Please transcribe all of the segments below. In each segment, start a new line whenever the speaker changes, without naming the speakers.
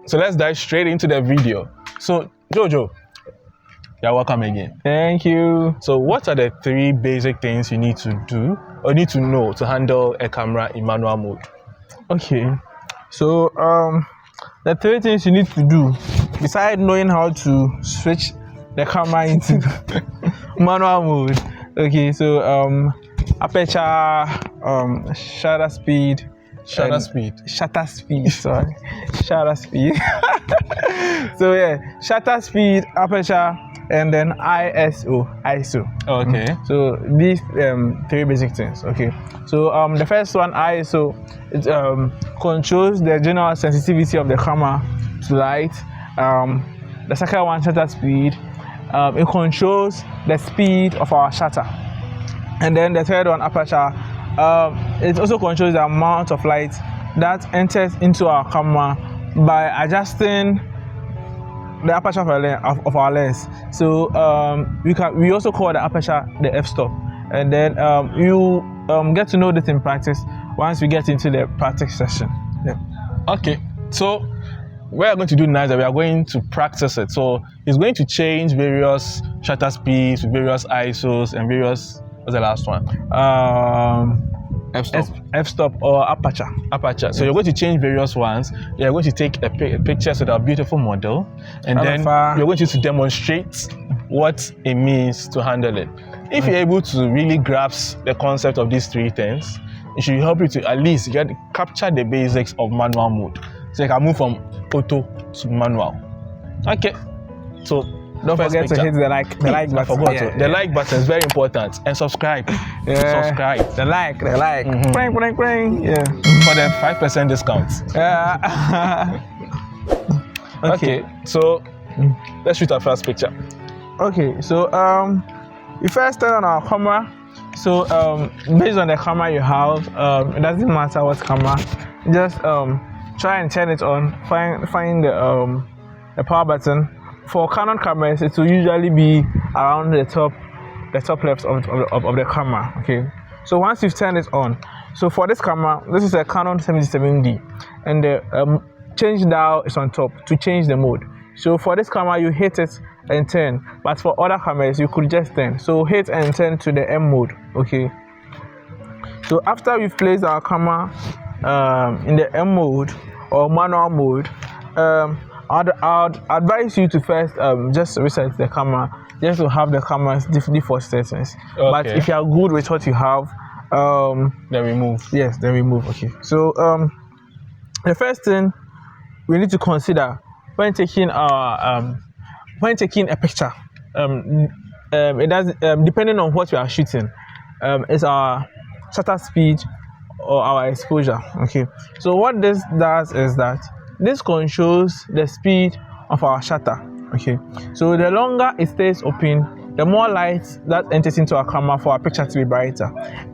So let's dive straight into the video. So Jojo, you're welcome again.
Thank you.
So what are the 3 basic things you need to do or need to know to handle a camera in manual mode?
Okay. So the 3 things you need to do, besides knowing how to switch the camera into manual mode. Okay, so aperture, shutter speed.
Shutter speed.
Sorry, shutter speed. So yeah, shutter speed, aperture, and then ISO.
Okay.
So these 3 basic things. Okay. So the first one, ISO, it controls the general sensitivity of the camera to light. The second one, shutter speed, it controls the speed of our shutter. And then the third one, aperture, it also controls the amount of light that enters into our camera by adjusting the aperture of our lens. So we also call the aperture the f-stop. And then you get to know this in practice once we get into the practice session. Yeah.
Okay. So what we are going to do now is that we are going to practice it. So it's going to change various shutter speeds, various ISOs, and various. What's the last one?
F-stop or aperture.
Aperture. So you're going to change various ones. You're going to take a picture with a beautiful model, and then you're going to demonstrate what it means to handle it. If you're able to really grasp the concept of these 3 things, it should help you to at least capture the basics of manual mode. So you can move from auto to manual. Okay. So
don't forget to hit the like button.
The like button is very important, and subscribe.
Yeah.
Subscribe.
The like.
Mm-hmm.
Pring. Yeah.
For the 5% discount.
Yeah.
Okay. So let's shoot our first picture.
Okay. So we first turn on our camera. So based on the camera you have, it doesn't matter what camera. Just try and turn it on. Find the power button. For Canon cameras, it will usually be around the top left of the camera. Okay. So once you've turned it on, so for this camera, this is a Canon 77D, and the change dial is on top to change the mode. So for this camera, you hit it and turn, but for other cameras, you could just turn. So hit and turn to the M mode. Okay. So after we've placed our camera in the M mode or manual mode, I'd advise you to first just reset the camera, just to have the camera's default settings. Okay. But if you are good with what you have,
then remove.
Yes, then remove. Okay. So the first thing we need to consider when taking a picture, it does depending on what we are shooting, is our shutter speed or our exposure. Okay. So what this does is that this controls the speed of our shutter. Okay. So the longer it stays open, the more light that enters into our camera for our picture to be brighter.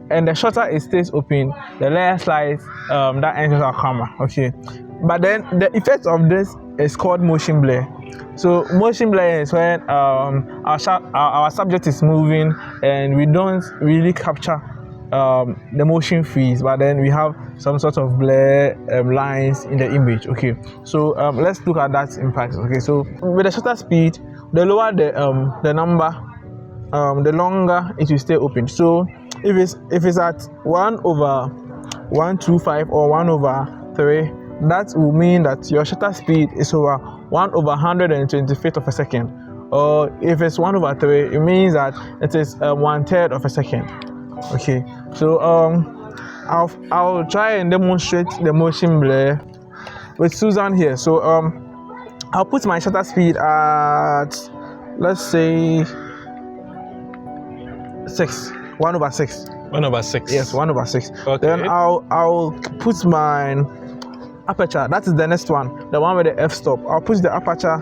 And the shorter it stays open, the less light that enters our camera. Okay. But then the effect of this is called motion blur. So motion blur is when our subject is moving and we don't really capture the motion freeze, but then we have some sort of blur lines in the image. Okay, so let's look at that in practice. Okay, so with the shutter speed, the lower the number, the longer it will stay open. So if it's at 1/125 or 1/3, that will mean that your shutter speed is over 1/125th of a second. Or if it's 1/3, it means that it is 1/3 of a second. Okay, so I'll try and demonstrate the motion blur with Susan here. So I'll put my shutter speed at, let's say, 1/6.
1/6.
Yes, 1/6.
Okay.
Then I'll put my aperture. That is the next one, the one with the f-stop. I'll put the aperture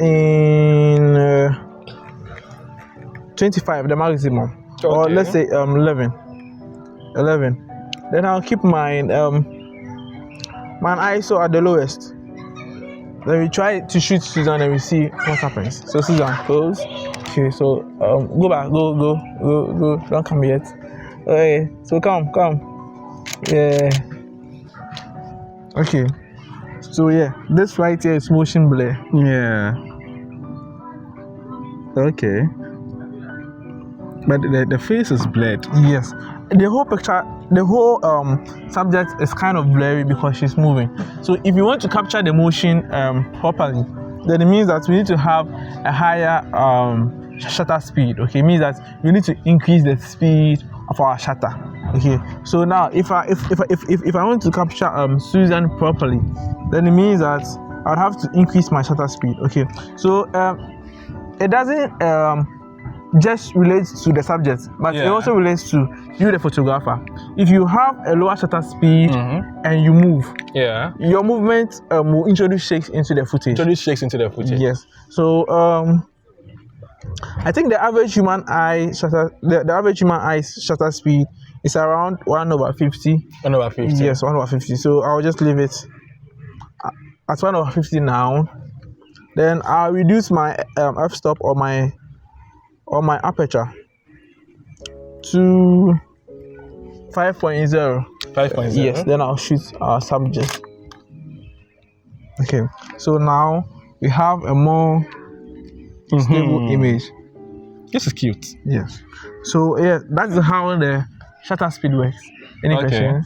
in 25, the maximum. Okay. Or let's say 11. Then I'll keep my ISO at the lowest. Then we try to shoot Susan and we see what happens. So Susan, close. Okay, so go back, go. Don't come yet. Okay, so come. Yeah. Okay. So yeah, this right here is motion blur.
Yeah. Okay. But the face is blurred.
Yes. The whole picture, the whole subject is kind of blurry because she's moving. So if you want to capture the motion properly, then it means that we need to have a higher shutter speed. Okay, it means that we need to increase the speed of our shutter. Okay, so now if I want to capture Susan properly, then it means that I would have to increase my shutter speed. Okay, so it doesn't just relates to the subject, but it also relates to you, the photographer. If you have a lower shutter speed and you move, your movement will introduce shakes into the footage. Yes. So I think the average human eye shutter, the average human eye shutter speed is around 1/50.
1/50.
Yes, 1/50. So I'll just leave it at 1/50 now. Then I'll reduce my f-stop or my aperture to 5.0.
5.0.
Yes, then I'll shoot our subject. Okay, so now we have a more stable image.
This is cute.
Yes. So yeah, that's how the shutter speed works. Any questions?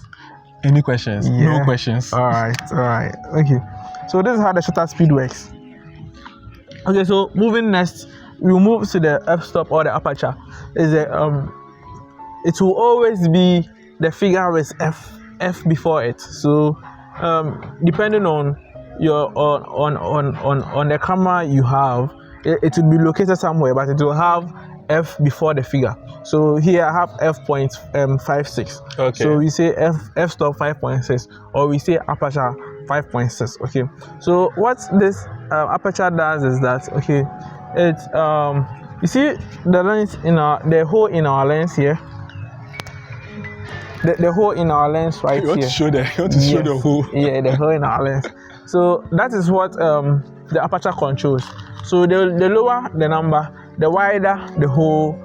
Any questions?
Yeah.
No questions.
All right. Okay. So this is how the shutter speed works. Okay, so moving next, we'll move to the f-stop or the aperture. Is it will always be the figure with f before it. So depending on your on the camera you have, it will be located somewhere, but it will have f before the figure. So here I have f.56.
Okay.
So we say f-stop 5.6, or we say aperture 5.6. Okay. So what this aperture does is that it's you see the lens in the hole in our lens here. The hole in our lens right here.
You want to show the hole?
Yeah, the hole in our lens. So that is what the aperture controls. So the lower the number, the wider the hole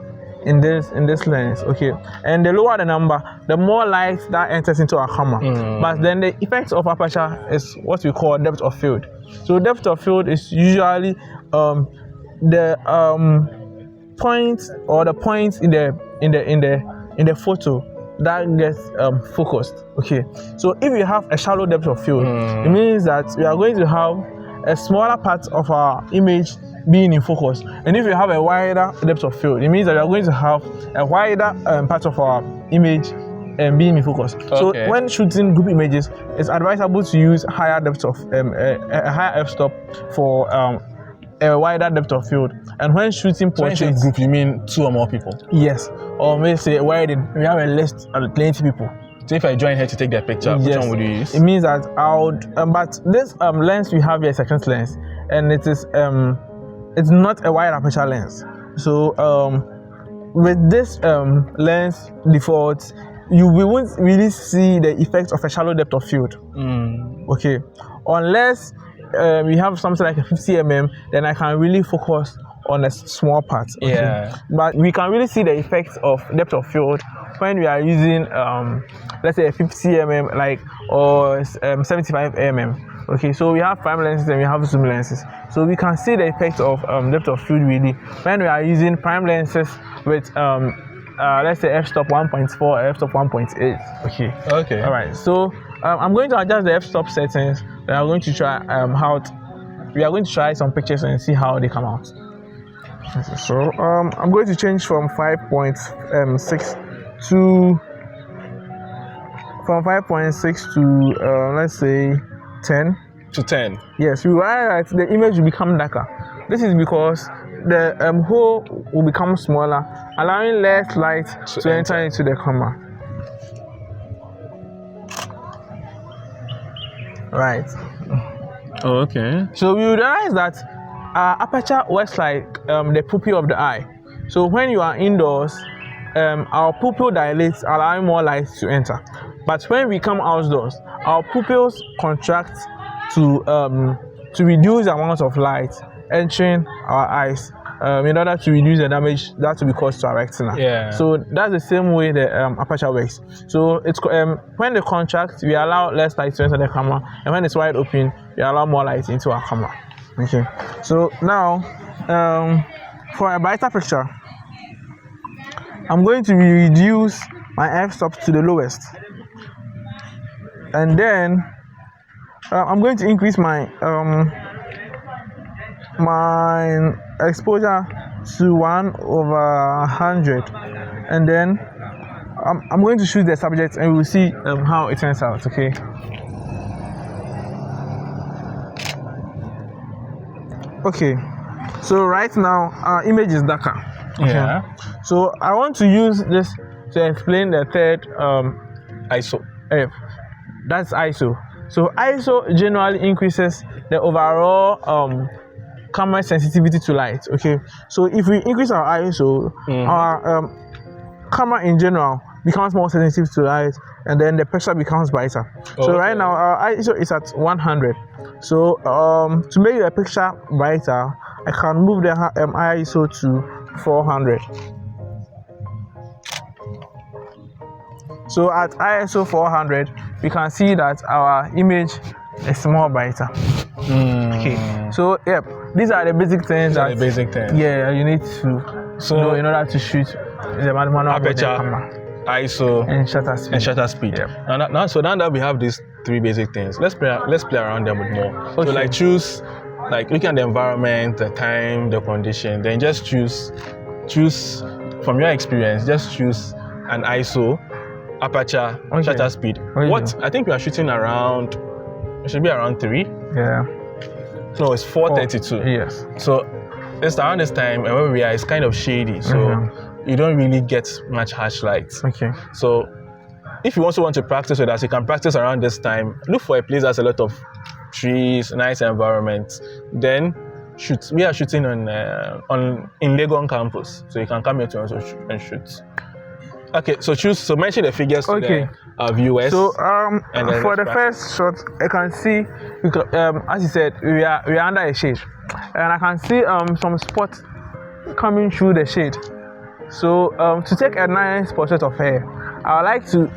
in this lens. Okay, and the lower the number, the more light that enters into our camera. But then the effect of aperture is what we call depth of field. So depth of field is usually the point or the points in the photo that gets focused. Okay, so if you have a shallow depth of field, it means that we are going to have a smaller part of our image being in focus. And if you have a wider depth of field, it means that we are going to have a wider part of our image being in focus. So when shooting group images, it's advisable to use higher depth of a higher f-stop for a wider depth of field. And when shooting portraits,
when you say group, you mean 2 or more people?
Yes, or maybe say wedding, we have a list of plenty people.
So if I join here to take their picture, which one would you use?
It means that I would, but this lens we have here is a second lens, and it is it's not a wide aperture lens. So with this lens default, we won't really see the effect of a shallow depth of field. Okay, unless we have something like a 50 mm, then I can really focus on a small part. Okay?
Yeah.
But we can really see the effects of depth of field when we are using let's say a 50 mm or 75 mm. Okay, so we have prime lenses and we have zoom lenses. So we can see the effect of depth of field really when we are using prime lenses with let's say f-stop 1.4, f-stop 1.8. Okay. All right. So I'm going to adjust the f-stop settings. Then I'm going to try we are going to try some pictures and see how they come out. So I'm going to change from 5.6 to let's say 10
to 10.
Yes, we realize that the image will become darker. This is because the hole will become smaller, allowing less light to enter into the camera. Right.
Oh, okay.
So we realize that aperture works like the pupil of the eye. So when you are indoors, our pupil dilates, allowing more light to enter. But when we come outdoors, our pupils contract to reduce the amount of light entering our eyes in order to reduce the damage that will be caused to our retina.
Yeah.
So that's the same way the aperture works. So it's when they contract, we allow less light to enter the camera, and when it's wide open, we allow more light into our camera. Okay. So now, for a brighter picture, I'm going to reduce my f-stop to the lowest, and then I'm going to increase my my exposure to 1/100, and then I'm going to shoot the subject, and we'll see how it turns out. Okay. Okay. So right now our image is darker. Okay.
Yeah.
So I want to use this to explain the third
ISO.
F. That's ISO. So ISO generally increases the overall camera sensitivity to light. Okay. So if we increase our ISO, our camera in general becomes more sensitive to light, and then the picture becomes brighter. So right now our ISO is at 100. So to make the picture brighter, I can move the ISO to 400. So at ISO 400, we can see that our image is more brighter. Okay. So these are the basic things. Yeah, you need to know in order to shoot the manual
aperture,
camera,
ISO,
and shutter speed.
Now that we have these three basic things, let's play around them with more. Okay. So like choose, like looking at the environment, the time, the condition, then just choose from your experience. Just choose an ISO, aperture, shutter speed. What I think we are shooting around, it should be around 3.
Yeah.
No, it's 432.
Yes.
So it's around this time, and where we are, it's kind of shady, so you don't really get much harsh light. Okay. So if you also want to practice with us, you can practice around this time. Look for a place that's a lot of trees, nice environment. Then shoot. We are shooting in Legon campus, so you can come here to also and shoot. Okay, so mention the figures to the viewers.
So for the first shot, I can see, as you said, we are under a shade, and I can see some spots coming through the shade. So to take a nice portrait of her, I would like to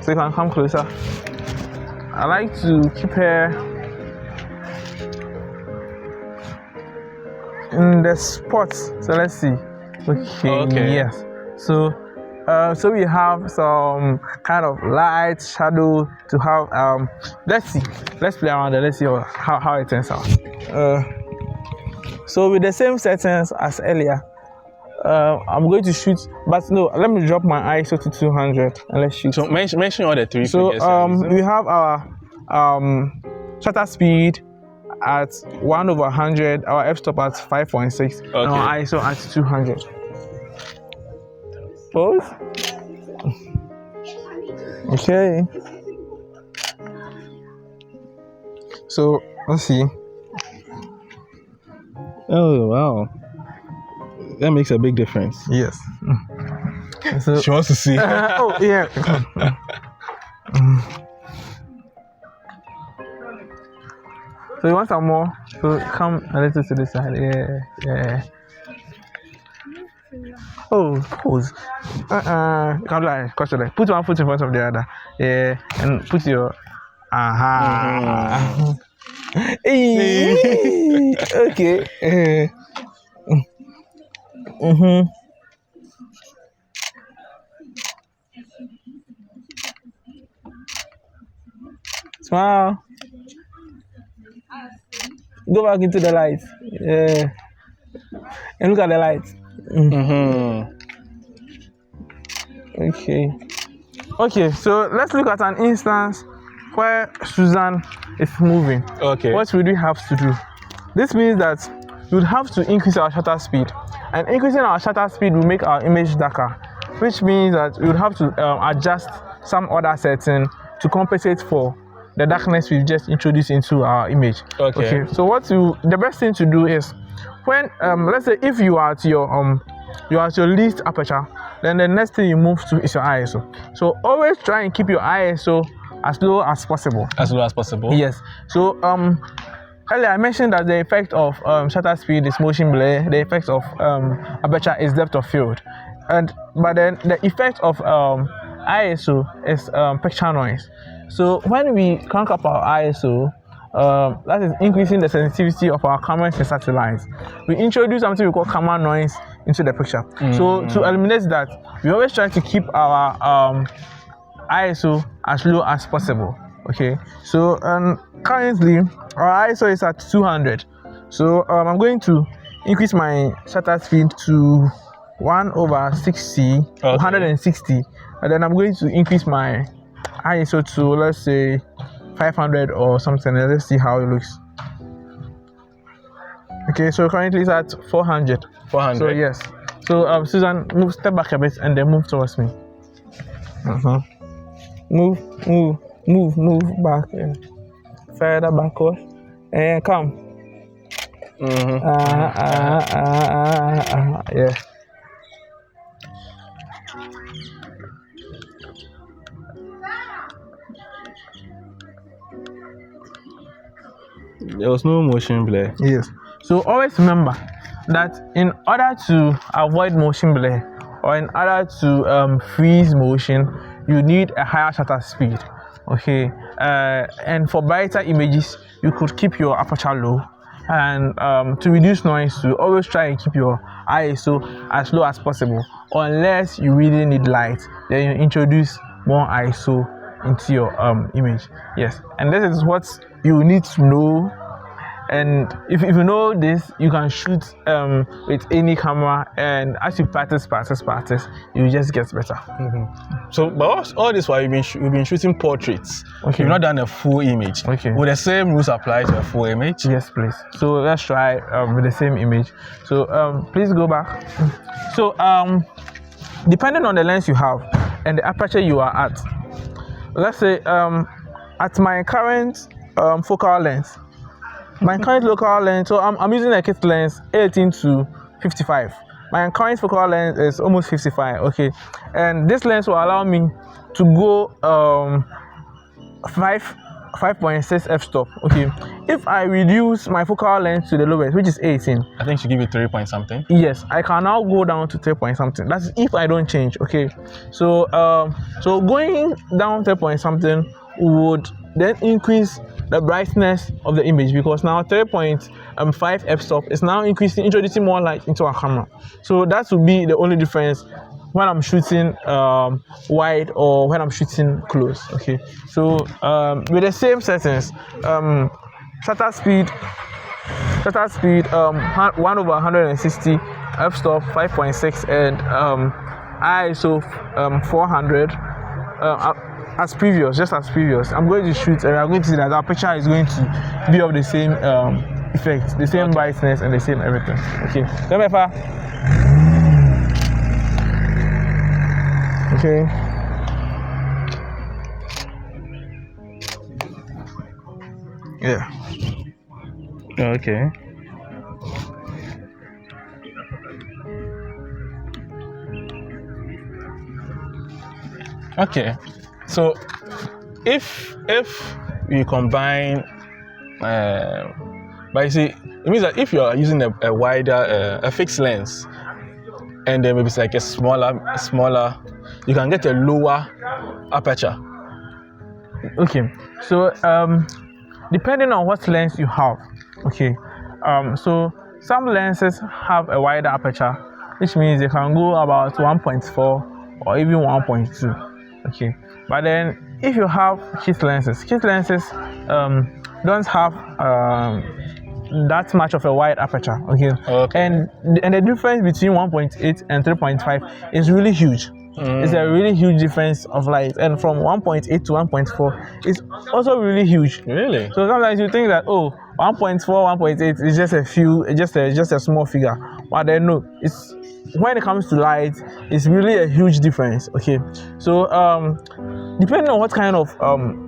so you can come closer. I like to keep her in the spots. So let's see. Okay. Yes. So we have some kind of light, shadow to have. Let's play around it. Let's see how it turns out. So with the same settings as earlier, I'm going to shoot, but no, let me drop my ISO to 200 and let's shoot.
So mention all the three.
So we have our shutter speed at 1/100, our f-stop at 5.6, and our ISO at 200. Pose. Okay. So let's see.
Oh wow, that makes a big difference.
Yes. So,
she wants to see.
Oh yeah. So you want some more? So come a little to this side. Yeah. Oh, pose. Come like, put one foot in front of the other. Yeah, and put your. Okay. Smile. Go back into the light. Yeah. And look at the light. Okay, so let's look at an instance where Susan is moving. Okay. What would we have to do? This means that we would have to increase our shutter speed. And increasing our shutter speed will make our image darker, which means that we would have to adjust some other setting to compensate for the darkness we've just introduced into our image. Okay. So the best thing to do is, when let's say if you are at your least aperture, then the next thing you move to is your ISO. So always try and keep your ISO as low as possible.
As low as possible.
Yes. So earlier I mentioned that the effect of shutter speed is motion blur, the effect of aperture is depth of field, but then the effect of ISO is picture noise. So when we crank up our ISO, that is increasing the sensitivity of our camera sensor lines. We introduce something we call camera noise into the picture. So to eliminate that, we always try to keep our ISO as low as possible. Okay, so currently our ISO is at 200. So I'm going to increase my shutter speed to 1/60, 160, and then I'm going to increase my ISO to, let's say, 500 or something. Let's see how it looks. Okay, so currently it's at 400.
400.
So yes. So Susan, step back a bit and then move towards me. Move back. Further backward. And come. Yeah.
There was no motion blur.
Yes. So always remember that in order to avoid motion blur or in order to freeze motion, you need a higher shutter speed. Okay. And for brighter images, you could keep your aperture low. And to reduce noise, you always try and keep your ISO as low as possible. Unless you really need light, then you introduce more ISO into your image. Yes. And this is what you need to know. And if you know this, you can shoot with any camera, and as you practice, you just get better.
So, but all this while you've been shooting portraits. Okay. You've not done a full image.
Okay.
Would the same rules apply to a full image?
Yes, please. So let's try with the same image. So please go back. So depending on the lens you have and the aperture you are at, let's say at my current focal length. My current local lens, so I'm using a kit lens 18 to 55. My current focal length is almost 55. Okay, and this lens will allow me to go 5.6 f-stop. Okay, if I reduce my focal length to the lowest, which is 18,
I think she give you 3 point something.
Yes, I can now go down to 3 point something. That's if I don't change. Okay, so so going down 3 point something would then increase the brightness of the image, because now 3.5 f-stop is now introducing more light into our camera. So that would be the only difference when I'm shooting wide or when I'm shooting close. Okay, so with the same settings, shutter speed 1/160, f-stop 5.6, and ISO 400. As previous, just as previous, I'm going to shoot and I'm going to see that our picture is going to be of the same effect, the same brightness and the same everything. Okay, remember. Okay. Yeah.
Okay. Okay. So if you combine, but you see, it means that if you are using a wider, a fixed lens, and then maybe it's like a smaller, you can get a lower aperture.
Okay. So depending on what lens you have, okay. So some lenses have a wider aperture, which means they can go about 1.4 or even 1.2. Okay, but then if you have kit lenses don't have that much of a wide aperture. Okay. And the difference between 1.8 and 3.5 is really huge. It's a really huge difference of light, and from 1.8 to 1.4 is also really huge.
Really?
So sometimes you think that 1.4, 1.8 is just a small figure, but then no, it's when it comes to light, it's really a huge difference. Okay, so depending on what kind of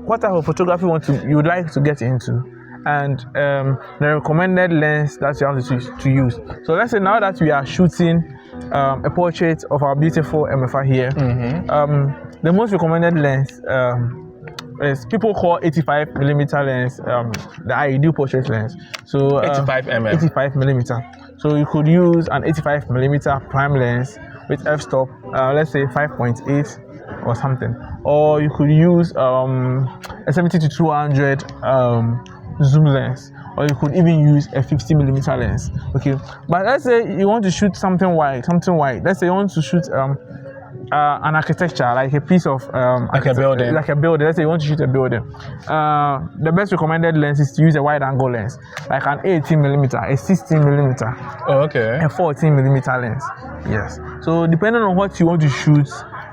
what type of photography you would like to get into, and the recommended lens that you have to use. So let's say now that we are shooting a portrait of our beautiful MFR here, the most recommended lens is people call 85 millimeter lens the ideal portrait lens. So
85 mm.
85 millimeter. So you could use an 85 millimeter prime lens with f-stop, let's say 5.8 or something, or you could use a 70 to 200 zoom lens, or you could even use a 50 millimeter lens. Okay, but let's say you want to shoot something wide. Let's say you want to shoot an architecture, like a piece of
like a building.
Let's say you want to shoot a building. The best recommended lens is to use a wide angle lens, like an 18 millimeter, a 16 millimeter,
okay,
a 14 millimeter lens. Yes. So depending on what you want to shoot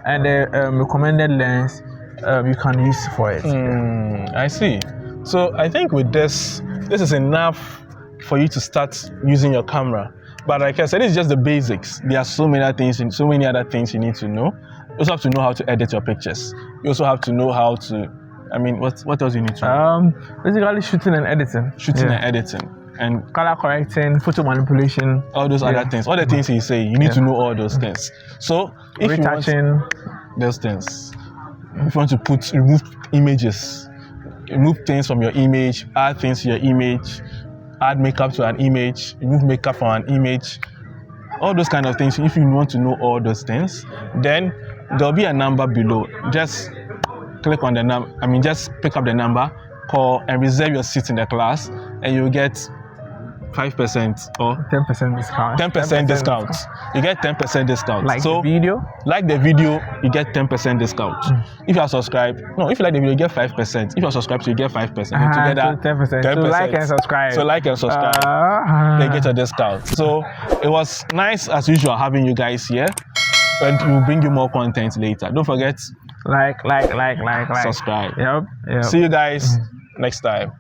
and the recommended lens you can use for it.
I see. So I think with this is enough for you to start using your camera. But like I said, it's just the basics. There are so many other things you need to know. You also have to know how to edit your pictures. You also have to know how to, what else you need to know?
Basically shooting and editing.
And editing. And
color correcting, photo manipulation.
All those other things. All the things he's saying, you need to know all those things. So if
retouching,
you want those things, if you want to remove images, remove things from your image, add things to your image, add makeup to an image, remove makeup from an image, all those kind of things. If you want to know all those things, then there'll be a number below. Just click on the number, just pick up the number, call and reserve your seat in the class, and you'll get 5% or
10% discount.
10% discount. You get 10% discount.
Like the video?
Like the video, you get 10% discount. If you are subscribed, if you like the video, you get 5%. If you are subscribed, you get 5%. Together,
so 10%. So like and subscribe.
They get a discount. So it was nice as usual having you guys here, and we'll bring you more content later. Don't forget,
like.
subscribe.
Yep.
See you guys next time.